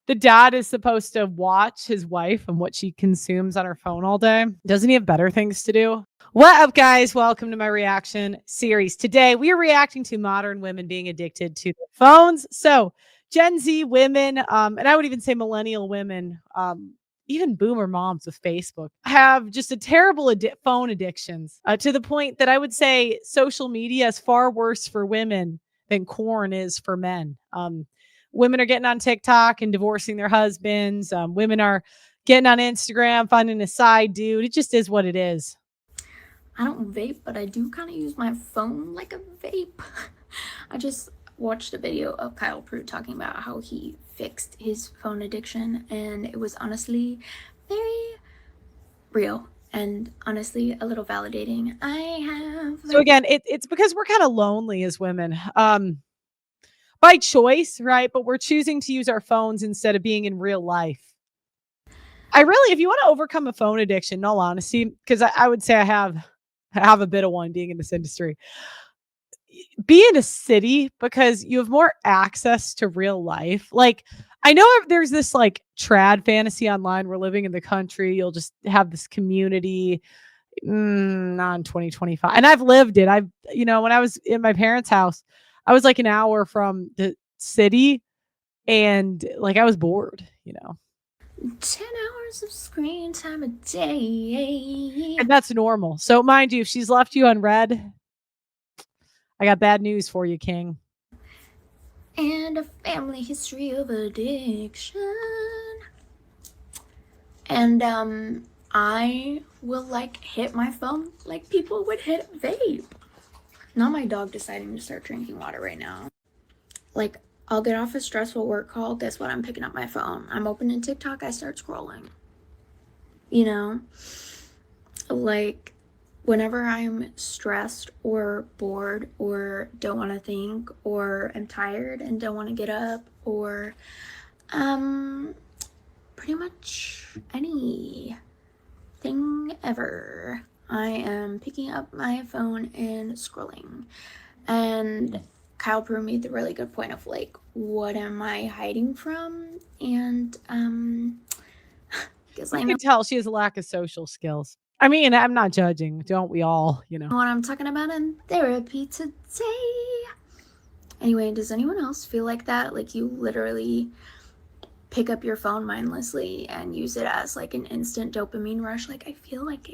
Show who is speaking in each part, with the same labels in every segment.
Speaker 1: the dad is supposed to watch his wife and what she consumes on her phone all day. Doesn't he have better things to do? What up, guys? Welcome to my reaction series. Today, we are reacting to modern women being addicted to their phones. So, Gen Z women, and I would even say millennial women, even boomer moms with Facebook, have just a terrible phone addictions to the point that I would say social media is far worse for women than corn is for men. Women are getting on TikTok and divorcing their husbands. Women are getting on Instagram, finding a side dude. It just is what it is.
Speaker 2: I don't vape, but I do kind of use my phone like a vape. I just watched a video of Kyle Pruitt talking about how he fixed his phone addiction, and it was honestly very real and honestly a little validating.
Speaker 1: So again, it's because we're kind of lonely as women. By choice, right? But we're choosing to use our phones instead of being in real life. I really, if you want to overcome a phone addiction, in all honesty, because I would say I have a bit of one being in this industry. Be in a city because you have more access to real life. Like, I know there's this like trad fantasy online. We're living in the country. You'll just have this community. Not in 2025. And I've lived it. When I was in my parents' house, I was like an hour from the city and like I was bored.
Speaker 2: 10 hours of screen time a day.
Speaker 1: And that's normal. So mind you, if she's left you on red, I got bad news for you, King.
Speaker 2: And a family history of addiction. And I will like hit my phone like people would hit vape. Not my dog deciding to start drinking water right now. Like, I'll get off a stressful work call. Guess what? I'm picking up my phone. I'm opening TikTok. I start scrolling. Like, whenever I'm stressed or bored or don't want to think or am tired and don't want to get up or pretty much anything ever, I am picking up my phone and scrolling. And Kyle Pruitt made the really good point of like, what am I hiding from? And
Speaker 1: because I can tell she has a lack of social skills. I mean, I'm not judging. Don't we all,
Speaker 2: what I'm talking about in therapy today. Anyway, does anyone else feel like that? Like you literally pick up your phone mindlessly and use it as like an instant dopamine rush? Like I feel like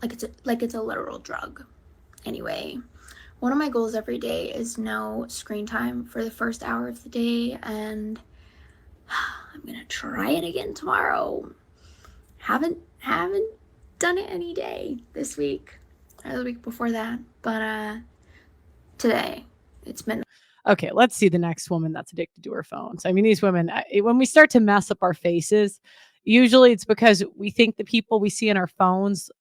Speaker 2: it's a literal drug. Anyway, one of my goals every day is no screen time for the first hour of the day, and I'm gonna try it again tomorrow. Haven't done it any day this week or the week before that, but today it's been
Speaker 1: okay. Let's see the next woman that's addicted to her phones. I mean, these women, when we start to mess up our faces, usually it's because we think the people we see in our phones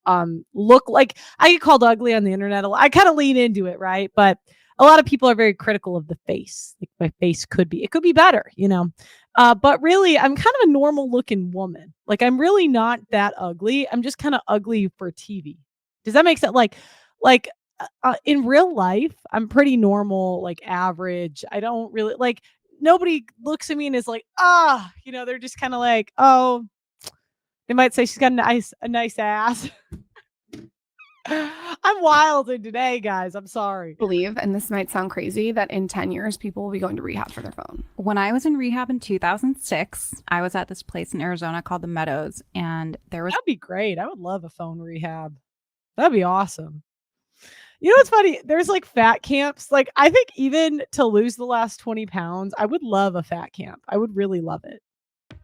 Speaker 1: look like. I get called ugly on the internet. I kind of lean into it, right? But a lot of people are very critical of the face. Like my face could be better, but really, I'm kind of a normal looking woman. Like I'm really not that ugly. I'm just kind of ugly for TV. Does that make sense? Like in real life, I'm pretty normal, like average. I don't really like. Nobody looks at me and is like, they're just kind of like, oh, they might say she's got a nice ass. I'm wilding today, guys. I'm sorry.
Speaker 3: Believe, and this might sound crazy, that in 10 years, people will be going to rehab for their phone.
Speaker 4: When I was in rehab in 2006, I was at this place in Arizona called the Meadows, and
Speaker 1: That'd be great. I would love a phone rehab. That'd be awesome. You know what's funny? There's like fat camps. Like I think even to lose the last 20 pounds, I would love a fat camp. I would really love it.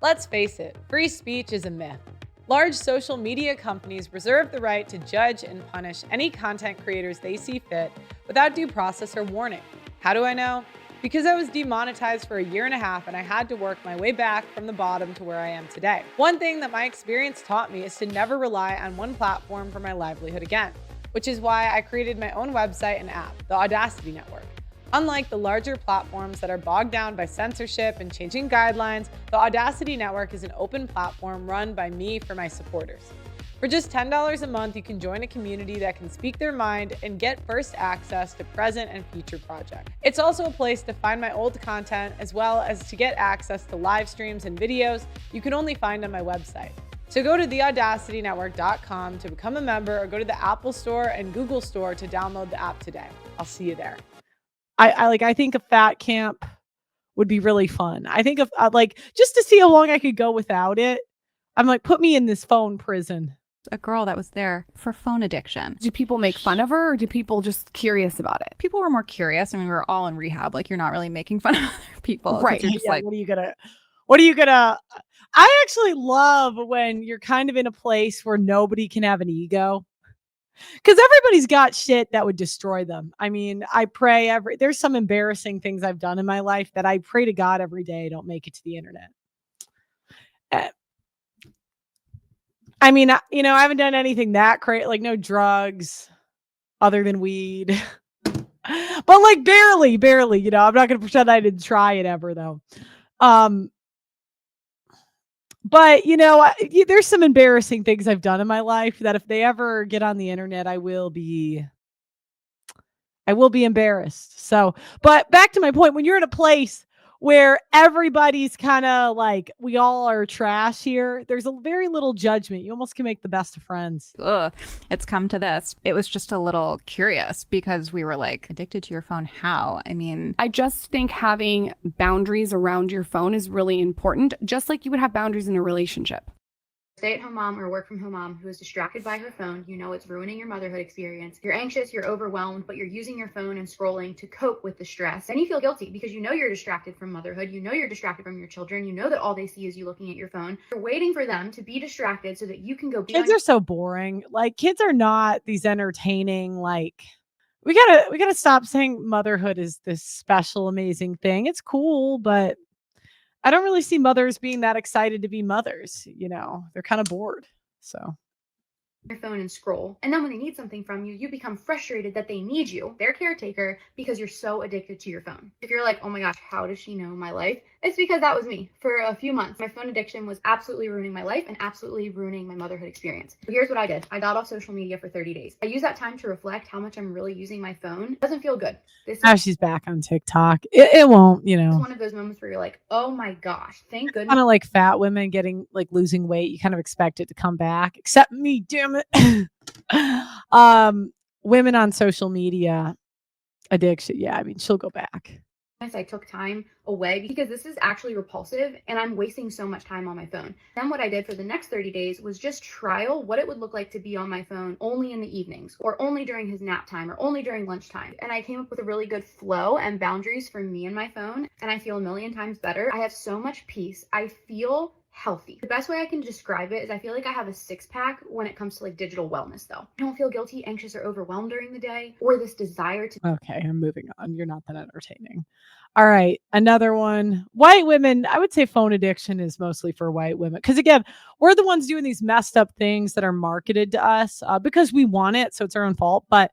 Speaker 1: Let's face it, free speech is a myth. Large social media companies reserve the right to judge and punish any content creators they see fit without due process or warning. How do I know? Because I was demonetized for a year and a half and I had to work my way back from the bottom to where I am today. One thing that my experience taught me is to never rely on one platform for my livelihood again, which is why I created my own website and app, the Audacity Network. Unlike the larger platforms that are bogged down by censorship and changing guidelines, the Audacity Network is an open platform run by me for my supporters. For just $10 a month, you can join a community that can speak their mind and get first access to present and future projects. It's also a place to find my old content as well as to get access to live streams and videos you can only find on my website. So go to theaudacitynetwork.com to become a member, or go to the Apple Store and Google Store to download the app today. I'll see you there. I think a fat camp would be really fun. I think just to see how long I could go without it. I'm like, put me in this phone prison.
Speaker 4: A girl that was there for phone addiction.
Speaker 3: Do people make fun of her, or do people just curious about it?
Speaker 4: People were more curious. I mean, we were all in rehab. Like, you're not really making fun of other people. 'cause
Speaker 3: Right.
Speaker 4: You're just
Speaker 1: Yeah,
Speaker 4: like,
Speaker 1: what are you gonna I actually love when you're kind of in a place where nobody can have an ego. Because everybody's got shit that would destroy them. I mean, there's some embarrassing things I've done in my life that I pray to God every day don't make it to the internet. Uh, I mean, I haven't done anything that crazy, like no drugs other than weed. But like barely, I'm not going to pretend I didn't try it ever though. But there's some embarrassing things I've done in my life that if they ever get on the internet, I will be embarrassed. So, but back to my point, when you're in a place where everybody's kind of like, we all are trash here, there's a very little judgment. You almost can make the best of friends.
Speaker 4: ugh, it's come to this. It was just a little curious because we were like, addicted to your phone? How? I mean,
Speaker 3: I just think having boundaries around your phone is really important, just like you would have boundaries in a relationship.
Speaker 5: Stay-at-home mom or work-from-home mom who is distracted by her phone, it's ruining your motherhood experience. You're anxious, you're overwhelmed, but you're using your phone and scrolling to cope with the stress. Then you feel guilty because you're distracted from motherhood, you're distracted from your children, that all they see is you looking at your phone. You're waiting for them to be distracted so that you can go be
Speaker 1: Kids are so boring. Like, kids are not these entertaining, like, we gotta stop saying motherhood is this special, amazing thing. It's cool, but I don't really see mothers being that excited to be mothers. They're kind of bored. So
Speaker 5: your phone and scroll. And then when they need something from you, you become frustrated that they need you, their caretaker, because you're so addicted to your phone. If you're like, oh my gosh, how does she know my life? It's because that was me for a few months. My phone addiction was absolutely ruining my life and absolutely ruining my motherhood experience. So here's what I did. I got off social media for 30 days. I used that time to reflect how much I'm really using my phone. It doesn't feel good.
Speaker 1: Now she's back on TikTok. It won't,
Speaker 5: It's one of those moments where you're like, oh my gosh, thank goodness.
Speaker 1: Kind of like fat women losing weight. You kind of expect it to come back, except me, damn it. Women on social media addiction. Yeah, I mean, she'll go back.
Speaker 5: I took time away because this is actually repulsive and I'm wasting so much time on my phone. Then what I did for the next 30 days was just trial what it would look like to be on my phone only in the evenings or only during his nap time or only during lunchtime. And I came up with a really good flow and boundaries for me and my phone. And I feel a million times better. I have so much peace. I feel healthy. The best way I can describe it is I feel like I have a six-pack when it comes to digital wellness though. I don't feel guilty, anxious, or overwhelmed during the day or this desire to.
Speaker 1: Okay, I'm moving on. You're not that entertaining. All right, another one. White women, I would say phone addiction is mostly for white women. Because again, we're the ones doing these messed up things that are marketed to us because we want it. So it's our own fault. But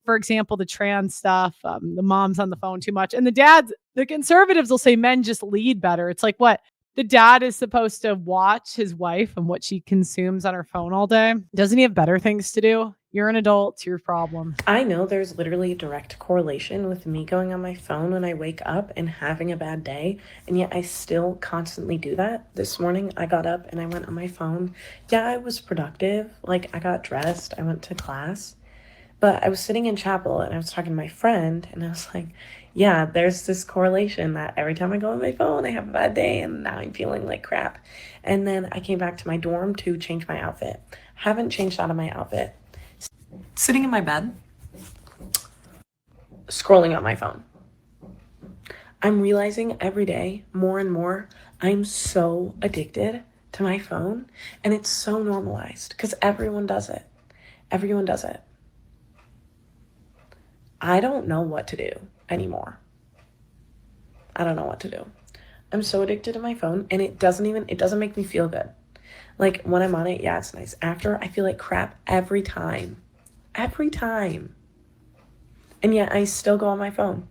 Speaker 1: for example, the trans stuff, the mom's on the phone too much. And the conservatives will say men just lead better. It's like, what? The dad is supposed to watch his wife and what she consumes on her phone all day. Doesn't he have better things to do? You're an adult. It's your problem.
Speaker 6: I know there's literally a direct correlation with me going on my phone when I wake up and having a bad day, and yet I still constantly do that. This morning, I got up and I went on my phone. Yeah, I was productive. I got dressed. I went to class. But I was sitting in chapel and I was talking to my friend and I was like, yeah, there's this correlation that every time I go on my phone, I have a bad day and now I'm feeling like crap. And then I came back to my dorm to change my outfit. Haven't changed out of my outfit. Sitting in my bed, scrolling on my phone. I'm realizing every day more and more I'm so addicted to my phone and it's so normalized because everyone does it. Everyone does it. I don't know what to do anymore. I don't know what to do. I'm so addicted to my phone and it doesn't make me feel good. When I'm on it, yeah, it's nice. After, I feel like crap every time. Every time. And yet I still go on my phone.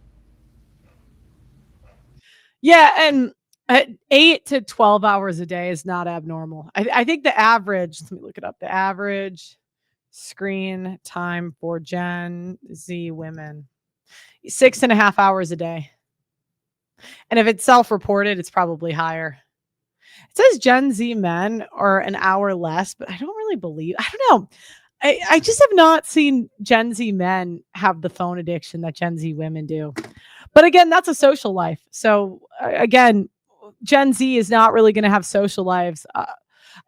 Speaker 1: Yeah, and 8 to 12 hours a day is not abnormal. I think the average, let me look it up. The average screen time for Gen Z women, 6.5 hours a day. And if it's self-reported, it's probably higher. It says Gen Z men are an hour less, but I don't really believe, I don't know. I just have not seen Gen Z men have the phone addiction that Gen Z women do. But again, that's a social life. So again, Gen Z is not really going to have social lives.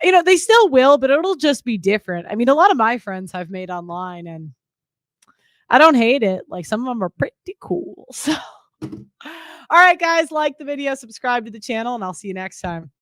Speaker 1: They still will, but it'll just be different. I mean, a lot of my friends I've made online, and I don't hate it. Like, some of them are pretty cool. So, all right, guys, like the video, subscribe to the channel, and I'll see you next time.